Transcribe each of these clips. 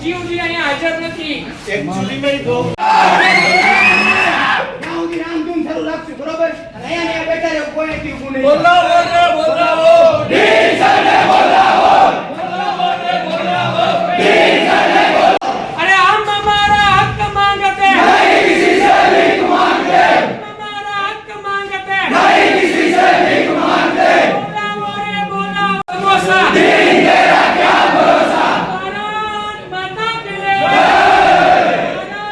જીવજી અહીંયા હાજર નથી. एक्चुअली में दो નાઉથી રામધૂન શરૂ રાખશું બરોબર અને અહીંયા ને બેઠા રહો કોઈ નથી ઊભું નહીં बोलाओ अरे हम हमारा हक मांगते हैं, नहीं किसी से भीख मांगते, हमारा हक मांगते हैं, नहीं किसी से भीख मांगते, बोला रे बोला भरोसा दिन तेरा क्या भरोसा, भारत माता के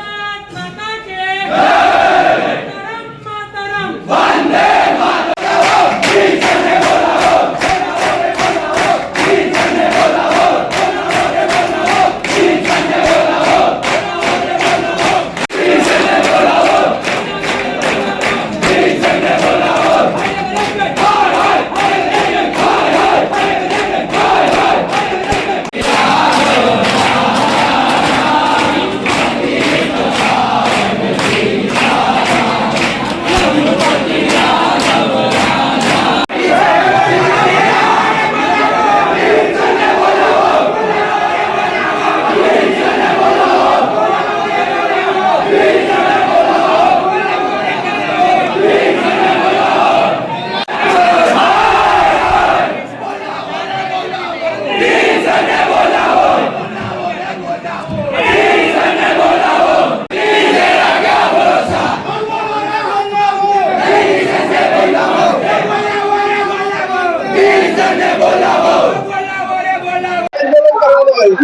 भारत माता के मातरम मातरम वंदे मातरम बीच में बोला हो बीच में बोला हो बीच में बोला हो बीच में बोला हो बीच में बोला हो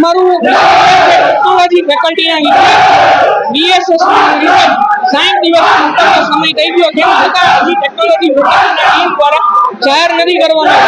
મારું ટેકનોલોજી ફેકલ્ટીના બીએસએસ નું રિઝલ્ટ 60 દિવસ ઉપરનો સમય થઈ ગયો કેમ છતાં હજી ટેકનોલોજી ફેકલ્ટીના ટીમ દ્વારા જાહેર નથી કરવામાં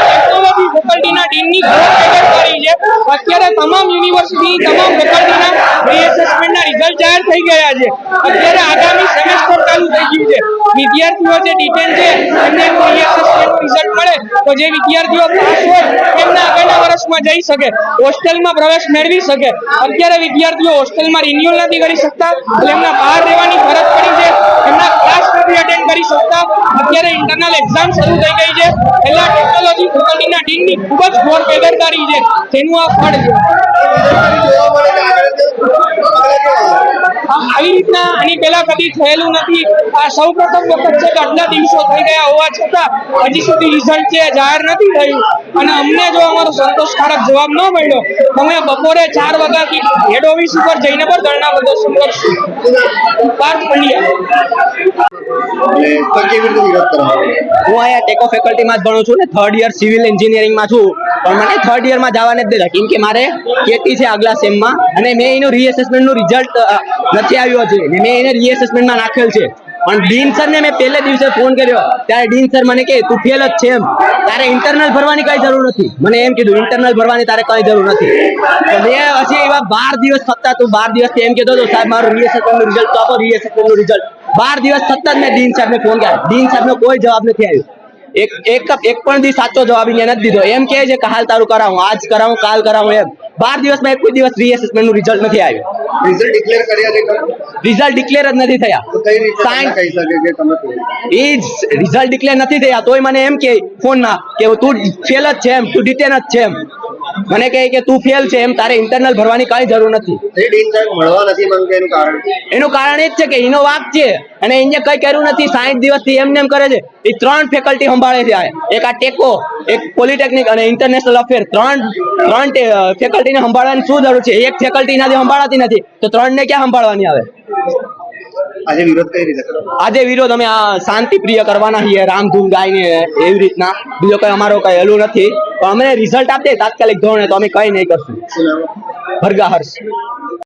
ટેકનોલોજી ફેકલ્ટીના ટીમની બેદરકારી છે અત્યારે તમામ યુનિવર્સિટી તમામ ફેકલ્ટીના રીએસેસમેન્ટના રિઝલ્ટ જાહેર થઈ ગયા છે અત્યારે આગામી સેમેસ્ટર ચાલુ થઈ ગયું છે વિદ્યાર્થીઓ જે ડિટેન છે એમને રીએસેસમેન્ટનું રિઝલ્ટ મળે તો જે વિદ્યાર્થીઓ પાસ હોય એમના આગળના વર્ષમાં જઈ શકે હોસ્ટેલમાં પ્રવેશ મેળવી શકે અત્યારે વિદ્યાર્થીઓ હોસ્ટેલમાં રિન્યુઅલ નથી કરી શકતા એટલે એમના બહાર રહેવાની ફરજ પડી છે એમના ક્લાસ નથી અટેન્ડ કરી શકતા અત્યારે ઇન્ટરનલ એક્ઝામ શરૂ થઈ ગઈ છે એટલે ટેકનોલોજી ફેકલ્ટીના ટીમની ખૂબ જ ઘોર બેદરકારી છે તેનું આ ફળ છે આવી રીતના આની પહેલા કદી થયેલું નથી આ સૌપ્રથમ વખત છે કે આટલા દિવસો થઈ ગયા હોવા છતાં હજી સુધી રિઝલ્ટ છે જાહેર નથી થયું અને અમને જો અમારો સંતોષકારક જવાબ ન મળ્યો અમે બપોરે 4 વાગ્યાથી હેડ ઓફિસ ઉપર જઈને પણ ધરણા પ્રદર્શન કરશું પાર્થ પંડ્યા હું અહીંયા ટેકો ફેકલ્ટીમાં જ ભણું છું ને 3rd યર સિવિલ એન્જિનિયરિંગમાં છું પણ મને 3rd યરમાં જવાને જ દેતા કેમ કે મારે કેટી છે આગલા સેમમાં અને મેં એનું રીએસેસમેન્ટનું રિઝલ્ટ નથી આવ્યું છે મેં એને રીએસેસમેન્ટમાં નાખેલ છે પણ ડીન સરને મેં પહેલે દિવસે ફોન કર્યો ત્યારે ડીન સર મને કહે તું ફેલ જ છે એમ તારે ઇન્ટરનલ ભરવાની કઈ જરૂર નથી મને એમ કીધું ઇન્ટરનલ ભરવાની તારે કઈ જરૂર નથી તો મેં પછી એવા 12 દિવસ સતત તું 12 દિવસથી એમ કહેતો હતો સાહેબ મારું રીએસેસમેન્ટનું રિઝલ્ટ તો આપો રીએસેસમેન્ટનું રિઝલ્ટ 12 દિવસ સતત મેં ડીન સાહેબને ફોન કર્યો ડીન સાહેબનો કોઈ જવાબ નથી આવ્યો એક પણ દી સાચો જવાબ એને નથી દીધો એમ કહે છે કે હાલ તારું કરાવું આજ કરાવું કાલ કરાવું એમ 12 દિવસમાં એક કોઈ દિવસ રીએસેસમેન્ટનું રિઝલ્ટ નથી આવ્યું रिजल्ट डिक्लेयर કર્યા છે રિઝલ્ટ ડિક્લેર જ નથી થયા તો કઈ રીતે કહી શકે કે તમે એ રિઝલ્ટ ડિક્લેર નથી થયા તોય મને એમ કે ફોનમાં કે તું ફેલ જ છે એમ તું ડિટેન જ છે એમ મને કહે કે તું ફેલ છે એમ તારે ઇન્ટરનલ ભરવાની કઈ જરૂર નથી એ ડીન સાહેબ મળવા નથી માંગતા એનું કારણ એ જ છે કે એનો વાક છે અને એને કઈ કર્યું નથી 60 દિવસથી એમને એમ કરે છે એ 3 ફેકલ્ટી સંભાળે છે એક આ ટેકો એક પોલિટેકનિક અને ઇન્ટરનેશનલ અફેર ત્રણ ફેકલ્ટીને સંભાળવાની શું જરૂર છે એક ફેકલ્ટી નાથી સંભાળાતી નથી તો 3 ને ક્યાં સંભાળવાની આવે આજે વિરોધ કઈ રીતે કરો આજે વિરોધ અમે આ શાંતિ પ્રિય કરવાના છીએ રામધૂન ગાઈને એવી રીતના બીજો કઈ અમારો કઈ હેલું નથી પણ અમને રિઝલ્ટ આપે તાત્કાલિક ધોરણે તો અમે કઈ નહીં કરશું ભરગા હર્ષ